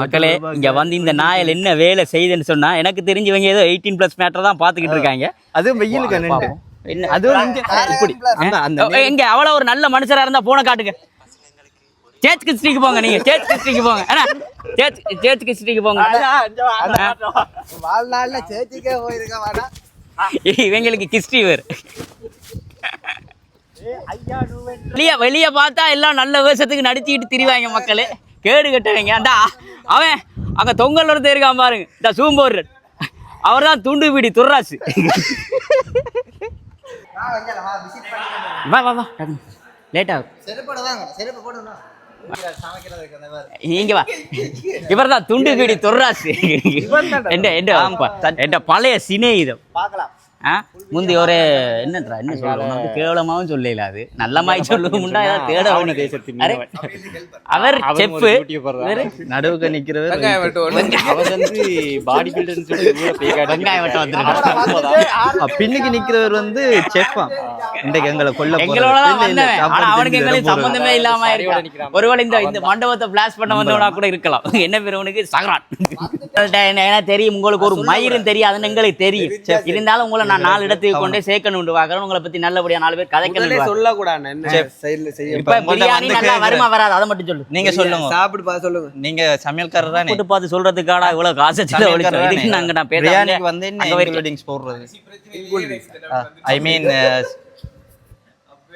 மக்களே இங்க வந்து இந்த நாயல் என்ன வேலை செய்யுதுன்னு சொன்னா எனக்கு தெரிஞ்சவங்க ஏதோ 18+ மேட்டர் தான் பாத்துக்கிட்டு இருக்காங்க. அதுவும் வெயிலுக்கு என்ன அதுவும் இப்படி எங்க அவ்வளவு ஒரு நல்ல மனுஷரா இருந்தா போன காட்டுங்க. சேர்ச் கிறிஸ்டிக்கு போங்க, நீங்க சேர்ச் கிறிஸ்டிக்கு போங்க. சேர்ச் கிறிஸ்டிக்கு போங்க. வாழ்நாள்ல சேர்ச்சுக்கே போயிருக்க வாடா. இவங்களுக்கு கிறிஸ்டி வேறு. வெளியே பார்த்தா எல்லாம் நல்ல வேஷத்துக்கு நடிச்சுக்கிட்டு திரிவாங்க மக்களே. கேடு கட்டுவீங்க. அண்டா அவன் அங்க தொங்கல் ஒருத்தர் இருக்கான் பாருங்க, இந்த சூம்போர் அவர் தான் துண்டு பிடி துர்ராசு. வா வா வா லேட் ஆகும். நீங்க வா. இவர் தான் துண்டு பிடி துர்ராசு. என் பழைய சிநேகிதம். முந்தி ஒரு என்னன்றா என்ன சொல்லுவோம், கேவலமாவும் சொல்லல, அது நல்லமாய் சொல்லுவோம்டா. தேட அவர் செப்பு நடுவுக்கு நிக்கிறவர் பாடி பில்டர் பின்னுக்கு நிக்கிறவர் வந்து செஃப்பா. இன்றைக்கு எங்களை கொல்ல எங்களோட அவனுக்கு எங்களுக்கு சம்பந்தமே இல்லாம இருக்கான். ஒருவேளை இந்த மண்டபத்தை பிளாஷ் பண்ண வந்தவனா கூட இருக்கலாம். என்ன பேர் அவனுக்கு? சகரான். தெரியும் உங்களுக்கு, ஒரு மயிரும் தெரியாதுன்னு எங்களுக்கு தெரியும். இருந்தாலும் உங்களை நான் 4 இடத்துக்கு கொண்டே சேர்க்கணும் பார்க்கறேன். உங்களை பத்தி நல்லபடியா 4 பேர் கதைக்கணும். சொல்லக்கூடாது. இப்ப பிரியாணி நல்லா வருமா வராது அதை மட்டும் சொல்லு. நீங்க சொல்லுங்க, சாப்பிட்டு பார்த்து சொல்லுங்க. நீங்க சமையல்காரர் தான், போட்டு பார்த்து சொல்றதுக்காடா இவ்வளவு காசு செலவழிச்சு நாங்க நான் பிரியாணிக்கு வந்து இன்கிரிடியன்ட்ஸ் போடுறது. ஐ மீன்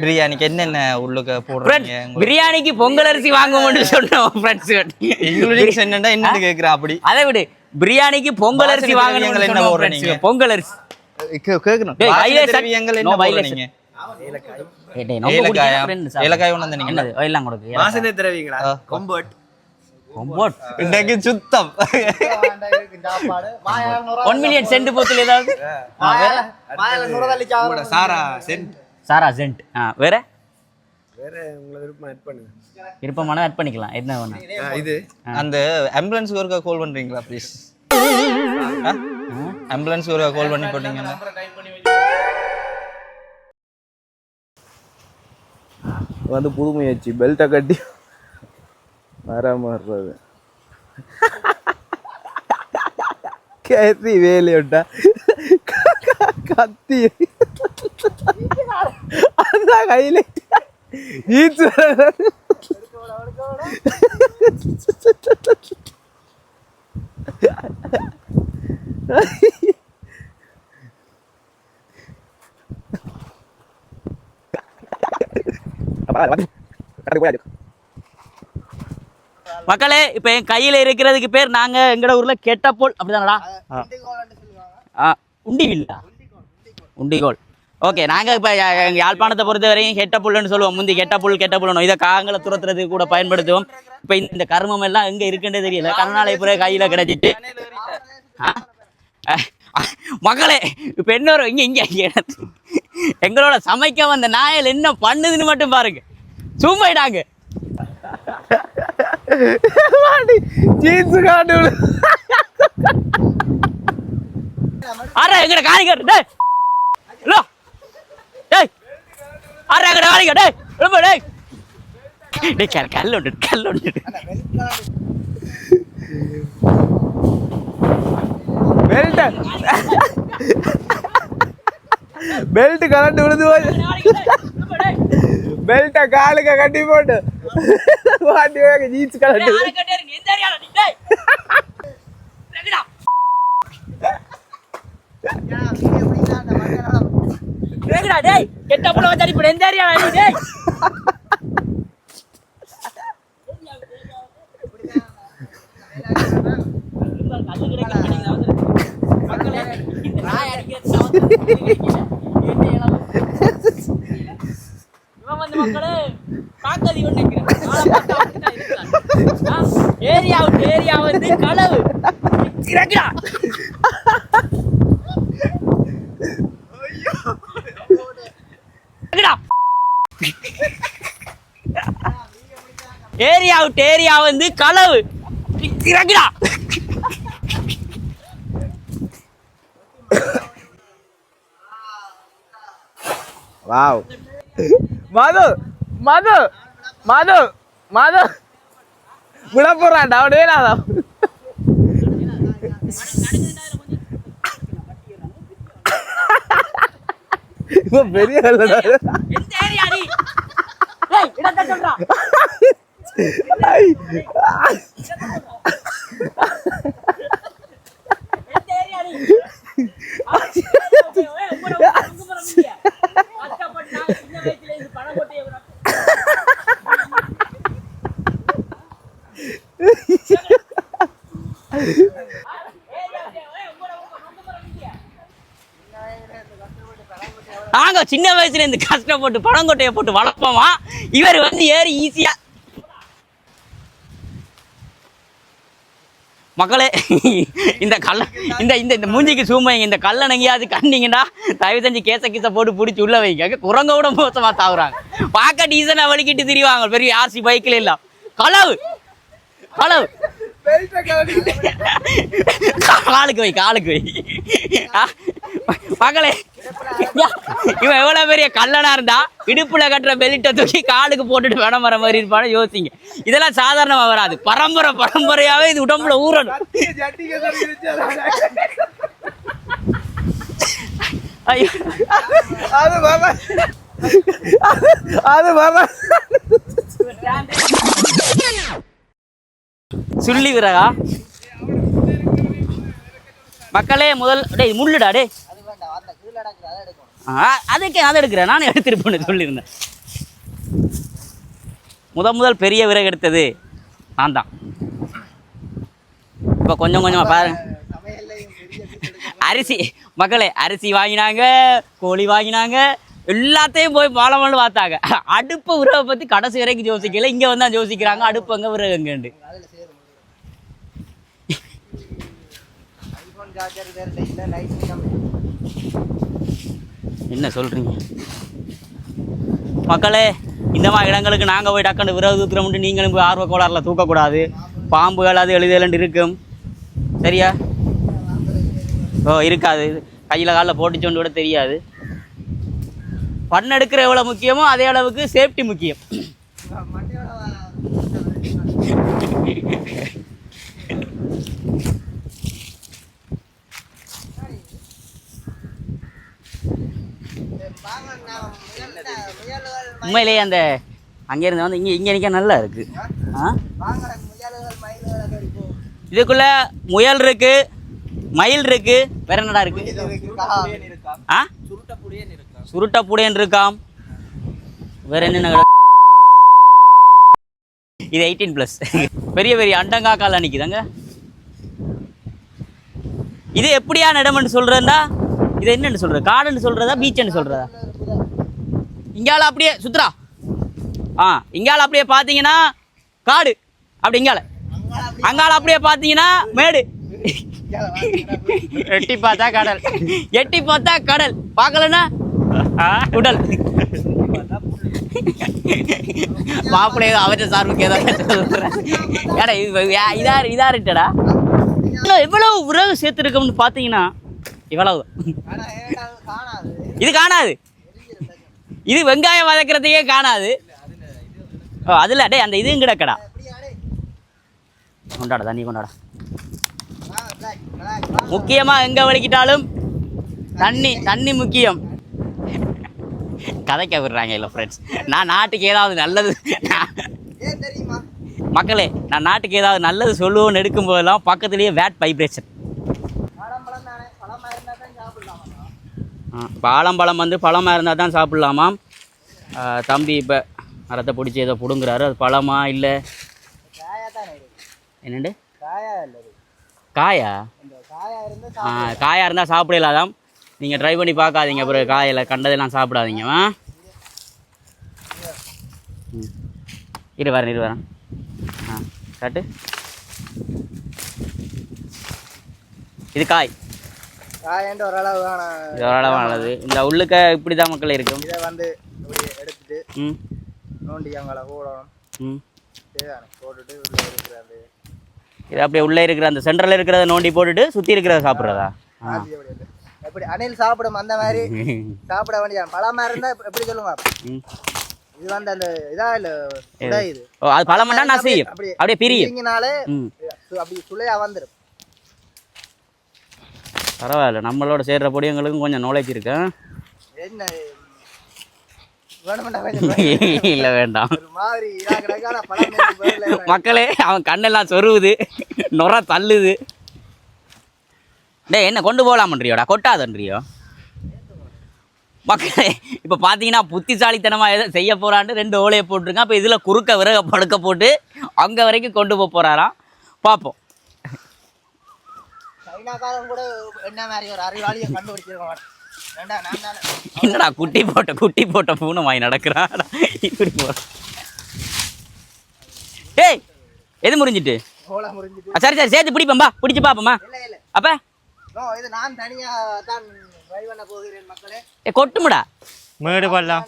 பிரியாணிக்கு என்னென்ன உள்ளுக்க போடுறீங்க? பிரியாணிக்கு பொங்கல் அரிசி வாங்குவோம்னு சொன்னோம் ஃப்ரெண்ட்ஸ். இன்கிரிடியன்ட்ஸ் என்னன்னா என்னன்னு கேக்குறேன். அப்படி அதை விடு, பிரியாணிக்கு பொங்கல் அரிசி வாங்கணும். என்ன போடுறீங்க? பொங்கல் அரிசி கேக்கணும். ஏலக்காய் ஒண்ணு நீங்க எல்லாம் கொடுக்கு. வாசனை திரவியங்களா? கொம்பட் கொம்பட் இன்னைக்கு சுத்தம். 1 மில்லியன் சென்ட் போத்துல ஏதாவது சாரா சென்ட். சாரா சென்ட். வேற வேற உங்க விருப்பம் ஆட் பண்ணுங்க. விருப்பமான ஆட் பண்ணிக்கலாம். என்ன வேணும்? இது அந்த ஆம்புலன்ஸ்க்கு ஒருக்கா கால் பண்றீங்களா ப்ளீஸ்? ஆம்புலன்ஸ்க்கு ஒருக்கா கால் பண்ணி போட்டீங்கன்னா வந்து புது முயற்சி. பெல்ட்டை கட்டி வராமறது கேத்தி வேலையோட்டா கத்தி அதான் கையில மக்களே இப்ப என் கையில இருக்கிறதுக்கு பேர் நாங்க எங்கட ஊர்ல கெட்டப்போல் அப்படிதானடா? உண்டிவில்லா உண்டிகோல். ஓகே, நாங்க இப்ப யாழ்ப்பாணத்தை பொறுத்த வரையும் கெட்டப்புல்லுன்னு சொல்லுவோம். முந்தி கெட்டப்புல்னு இதை காங்களை துரத்துறதுக்கு கூட பயன்படுத்துவோம். இப்ப இந்த கர்மம் எல்லாம் எங்க இருக்குன்னு தெரியல. கருணாலை புற கையில கிடைச்சிட்டு மக்களே இப்ப இன்னொரு இங்க எங்களோட சமைக்க வந்த நாயல் என்ன பண்ணுதுன்னு மட்டும் பாருங்க. சும்மாயிடாங்க. எங்கட காரிகர் பெல்ட் கலண்டு விழுந்து போய் பெல்ட்ட காலுக்கு கட்டி போட்டு வாட்டி ஜீன்ஸ் கலண்டு ஏரியா வந்து களவு ஏரியா வந்து களவு இறங்குடா. வாவ் மது மது மது மது விட போறான்டா அவனே நான் இவன் பெரிய ஆளுடா. ஐ. நாங்க சின்ன வயசுல இருந்து கஷ்டப்பட்டு பணங்கொட்டையை போட்டு வளர்ப்போமா, இவர் வந்து ஏறி ஈஸியா. மக்களே இந்த கல்ல இந்த இந்த இந்த மூஞ்சிக்கு சூமைங்க, இந்த கல்லை எங்கேயாவது கண்டிங்கன்னா தயவு செஞ்சு கேச போட்டு பிடிச்சி உள்ள வைங்க. குரங்க கூட மோசமா தாவுறாங்க, பார்க்க டீசனா வலிக்கிட்டு திரிவாங்க பெரிய ஆர்சி பைக்கில் எல்லாம். களவு களவு காலுக்கு வை காலுக்கு வை. மகளே இவன் எவ்வளவு பெரிய கல்லனா இருந்தா இடுப்புல கட்டுற பெல்ட்டை தூக்கி காலுக்கு போட்டுட்டு வேடம் வர மாதிரி இருப்பான்னு யோசிங்க. இதெல்லாம் சாதாரணமா வராது, பரம்பரை பரம்பரையாவே இது உடம்புல ஊறணும். ஐயோ அது சுள்ளி விறகா மக்களே. முதல் டேய் முள்ளுடா டே, அதுக்கே அதை எடுக்கிறேன், நானும் எடுத்துருப்பேன்னு சொல்லியிருந்தேன். முதல் பெரிய விறகு எடுத்தது நான் தான். இப்போ கொஞ்சம் கொஞ்சமாக பாருங்க, அரிசி மக்களே அரிசி வாங்கினாங்க, கோழி வாங்கினாங்க, எல்லாத்தையும் போய் பாலமல்லு பார்த்தாங்க. அடுப்பு விறகை பற்றி கடைசி வரைக்கும் யோசிக்கல, இங்கே வந்து தான் யோசிக்கிறாங்க அடுப்பு அங்கே விறகு எங்கேண்டு. என்ன சொல்றீங்க மக்களே? இந்த மாதிரி இடங்களுக்கு நாங்கள் போய் டக்குன்னு விறகு தூக்குறோம்ட்டு நீங்களும் போய் ஆர்வ கோளாறில் தூக்கக்கூடாது. பாம்புகள் அது எழுதலண்டு இருக்கும், சரியா? ஓ இருக்காது, கையில் காலில் போட்டுச்சோண்டு கூட தெரியாது. பண்ண எடுக்கிற எவ்வளோ முக்கியமோ அதே அளவுக்கு சேஃப்டி முக்கியம். உண்மையிலேயே அந்த அங்கே இருந்து வந்து இங்கே நிற்க நல்லா இருக்கு. இதுக்குள்ள முயல் இருக்கு, மயில் இருக்கு, வேற என்னடா இருக்கு? சுருட்டப்புடையன் இருக்காம், வேற என்னென்ன? இது 18+. பெரிய பெரிய அண்டங்காக்கால நிற்குதாங்க. இது எப்படியான இடம்னு சொல்றதா? இது என்னன்னு சொல்றது? காடுன்னு சொல்றதா பீச்சுன்னு சொல்றதா? இங்கால அப்படியே சுத்துறா, இங்கால அப்படியே பார்த்தீங்கன்னா காடு, அப்படி இங்கால அங்கால அப்படியே பார்த்தீங்கன்னா மேடு, எட்டி பார்த்தா கடல், எட்டி பார்த்தா கடல், பார்க்கலன்னா உடல். மாப்பிள்ளை அவற்றை சார்புக்கு ஏதா இதாரிட்டடா. எவ்வளவு உறவு சேர்த்துருக்கோம்னு பார்த்தீங்கன்னா இவ்வளவு. இது காணாது, இது வெங்காயம் வதக்கிறதையே காணாது. அதில் டே அந்த இதுவும் கிடக்கடா. கொண்டாடா தண்ணி கொண்டாடா. முக்கியமாக எங்கே வலிக்கிட்டாலும் தண்ணி முக்கியம். கதைக்க விடுறாங்க இல்லை ஃப்ரெண்ட்ஸ். நான் நாட்டுக்கு ஏதாவது நல்லது மக்களே, நான் நாட்டுக்கு ஏதாவது நல்லது சொல்லுவோன்னு எடுக்கும்போதெல்லாம் பக்கத்துலேயே வேட் வைப்ரேஷன். பாலம்பழம் வந்து பழமாக இருந்தால் தான் சாப்பிட்லாமாம். தம்பி இப்போ மரத்தை பிடிச்சி ஏதோ பிடுங்குறாரு, அது பழமா இல்லை என்னண்டு? காயா? காயாக இருந்தால் சாப்பிடலாதான். நீங்கள் ட்ரை பண்ணி பார்க்காதீங்க, அப்புறம் காயில் கண்டதெல்லாம் சாப்பிடாதீங்க. இரு வரேன். காட்டு. இது காய் ஓரளவு நல்லது. இந்த உள்ளுக்க இப்படி தான் மக்கள் இருக்கும். இதை வந்து எடுத்துட்டு நோண்டி அங்கே போடணும், போட்டுட்டு இருக்கிறது. இது அப்படியே உள்ளே இருக்கிற அந்த சென்டரில் இருக்கிறத நோண்டி போட்டுட்டு சுற்றி இருக்கிறத சாப்பிட்றதா? எப்படி அணில் சாப்பிடும் அந்த மாதிரி சாப்பிட வேண்டிய பழமாக இருந்தால் எப்படி சொல்லுங்க? இது வந்து அந்த இதா இல்ல சுளை இது. ஓ அது பழம் பண்ணா நான் செய்யும் அப்படியே பிரியும். பிரிங்கினாலே அப்படி சுளையா வந்துரும். பரவாயில்ல, நம்மளோட சேர்ற பொடியங்களுக்கும் கொஞ்சம் நாலேஜ் இருக்கு. என்ன வேணும்டா இல்ல வேண்டாம். ஒரு மாதிரி இதா கிடக்கான பழம் மக்களே அவன் கண்ணெல்லாம் சொருவுது, நொற தள்ளுது. டேய் என்ன கொண்டு போகலாமன்றியோடா, கொட்டாதன்றியோ மக்களே. இப்போ பார்த்தீங்கன்னா புத்திசாலித்தனமாக எதை செய்ய போகிறான்னு 2 ஓலையை போட்டிருக்கான். இப்போ இதில் குறுக்க விறக படுக்க போட்டு அங்கே வரைக்கும் கொண்டு போக போகிறாராம். பார்ப்போம். சைனாக்காரன் கூட என்ன மாதிரி ஒரு அறிவாளியை கண்டுபிடிச்சிருக்க. என்னடா குட்டி போட்ட பூனை வாங்கி நடக்கிறாடா இப்படி போற. ஏய் எது முறிஞ்சிட்டு? சரி சேர்த்து பிடிப்பம்பா, பிடிச்சு பாப்போமா? அப்ப இது நான் தனியா தான் ட்ரை பண்ண போகிறேன் மக்களே. கொட்டுமுடா மேடு பள்ளம்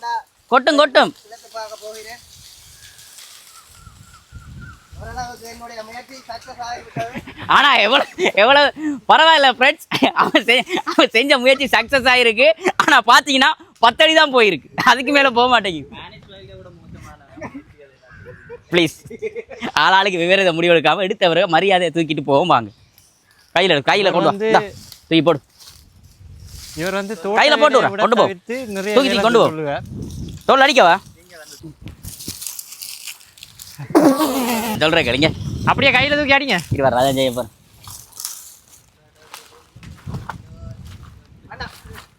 கொட்டும் சிலத்து பார்க்க போகிறேன். ஓரளவுக்கு என்னுடைய முயற்சி சக்சஸ் ஆகிவிட்டது. ஆனா எவ்வளவு பரவாயில்ல ஃப்ரெண்ட்ஸ், அவன் செஞ்ச முயற்சி சக்சஸ் ஆகிருக்கு. ஆனா பாத்தீங்கன்னா 10 அடி தான் போயிருக்கு, அதுக்கு மேல போக மாட்டேங்குது. ப்ளீஸ் ஆளாளுக்கு விவரத்தை முடிவெடுக்காம எடுத்தவரை மரியாதையை தூக்கிட்டு போவோம். வாங்க கையில கொண்டு வா, தூக்கி போடு. இவர் வந்து கையில போட்டு கொண்டு போ, தூக்கி கொண்டு போ. தோல் அடிக்கவா சொல்றேன் கேளுங்க. அப்படியே கையில தூக்கி அடிங்க. இருவார் ராஜா ஜெயப்பர்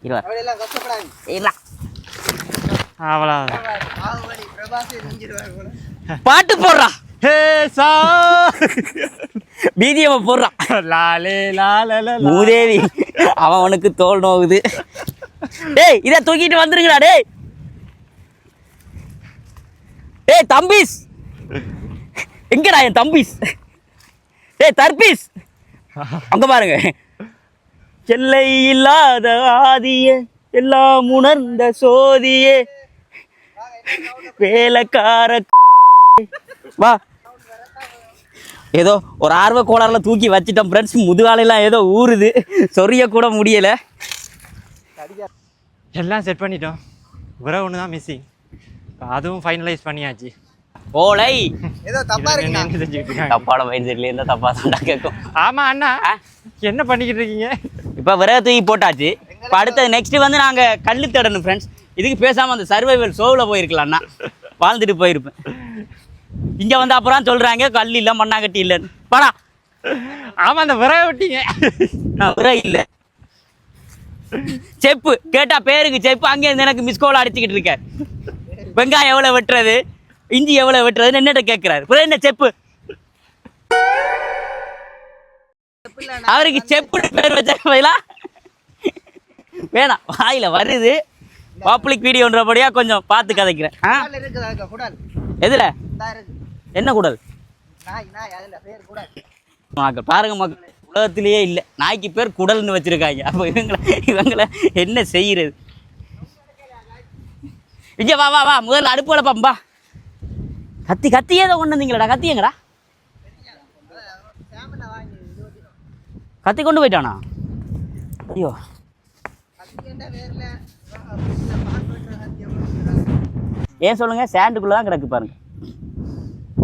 இருவார் அவளெல்லாம் கஷ்டப்படாது. இல்ல அவ்வளோ ஆகுபடி பிரபாசே நெஞ்சிடுவார் போல. பாட்டு போடுறா, ஹே சா பிஜிஎம் போடுறான். லாலே லால மூதேவி அவனுக்கு தோல் நோகுது. டேய் இதை தூக்கிட்டு வந்துருங்கடா. டேய் தம்பீஸ் எங்கடா என் தம்பீஸ்? டேய் தர்பீஸ் அங்க பாருங்க. எல்லை இல்லாத ஆதியே, எல்லாம் உணர்ந்த சோதியே, வேலைக்கார வா. ஏதோ ஒரு ஆர்வ கோளாறுல தூக்கி வச்சிட்டோம் ஃப்ரெண்ட்ஸ். முதுகாலையெல்லாம் ஏதோ ஊறுது, சொரிய கூட முடியல. எல்லாம் செட் பண்ணிட்டோம். ஒரே ஒன்று தான் மிஸ்ஸிங், அதுவும் ஃபைனலைஸ் பண்ணியாச்சு. ஓலை ஏதோ தப்பா இருக்கு. தப்பான மைண்ட் செட்ல இருந்தா தப்பா தான் கேட்கும். ஆமா அண்ணா, என்ன பண்ணிக்கிட்டு இருக்கீங்க? இப்போ விறகு தூக்கி போட்டாச்சு. இப்போ அடுத்தது நெக்ஸ்ட் வந்து நாங்கள் கல் தேடணும் ஃப்ரெண்ட்ஸ். இதுக்கு பேசாமல் அந்த சர்வைவல் ஷோவில் போயிருக்கலாம்ண்ணா, வாழ்ந்துட்டு போயிருப்பேன். இங்கே வந்து அப்புறம் சொல்கிறாங்க கல் இல்லை மண்ணாங்கட்டி இல்லைன்னு. பாடா ஆமாம், அந்த விறகு விட்டீங்க. விறகு இல்லை, செப்பு கேட்டால் பேருக்கு செப்பு. அங்கேருந்து எனக்கு மிஸ்கோல் அடிச்சுக்கிட்டு இருக்கார். வெங்காயம் எவ்வளோ வெட்டுறது, இஞ்சி எவ்வளோ வெட்டுறதுன்னு என்னட்ட கேட்குறாரு. அப்புறம் என்ன செப்பு? அவருக்கு செப்பு பேர் வச்சா வேணாம், வாயில வருது. பப்ளிக் வீடியோன்றபடியா கொஞ்சம் பார்த்து கதைக்கிறேன். எதுல என்ன குடல் பாருங்க மக்கள், உலகத்திலேயே இல்லை நாய்க்கு பேர் குடல்னு வச்சிருக்காங்க. அப்போ இவங்களை என்ன செய்யறது? விஜய் வா வா வா, முதல்ல அடுப்பு வளப்பம்பா. கத்தியே தான் கொண்டு வந்தீங்களா? கத்தியங்கடா, கத்தி கொண்டு போயிட்டானா? ஐயோ ஏன் சொல்லுங்க, சாண்டுக்குள்ள தான் கிடக்கு பாருங்க.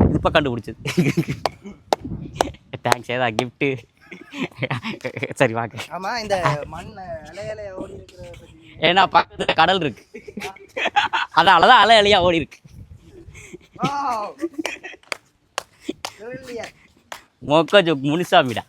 இது இப்போ கண்டுபிடிச்சது. தேங்க்ஸ், ஏதா கிஃப்ட்டு. சரி வாங்க. ஆமா, இந்த மண் அலையலையா ஓடி இருக்கிற ஏன்னா பக்கத்துல கடல் இருக்கு, அதனாலதான் அலை அலையா ஓடி இருக்கு. மொக்க ஜோக் முனிசாமிடா.